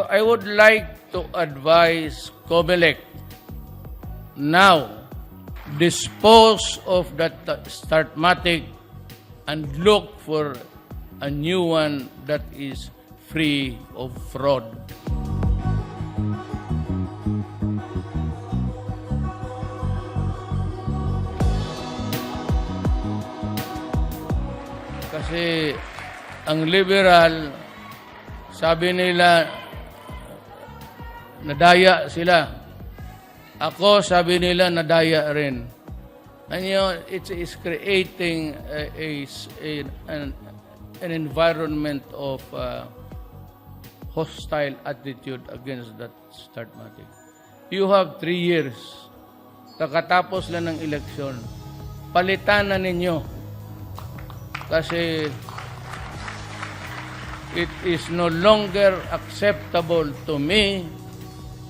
I would like to advise Comelec now dispose of that Smartmatic and look for a new one that is free of fraud. Kasi ang liberal, sabi nila, nadaya sila. Ako, sabi nila, nadaya rin. And you know, it's creating an environment of hostile attitude against that Smartmatic. You have 3 years. Kakatapos lang ng eleksyon. Palitan na ninyo. Kasi it is no longer acceptable to me,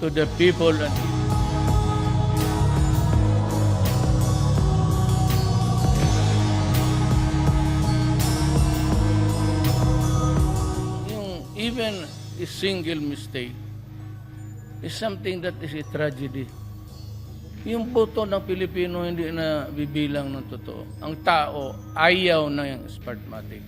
to the people, and even a single mistake is something that is a tragedy. Yung boto ng Pilipino hindi na bibilang ng totoo. Ang tao ayaw na yung Smartmatic.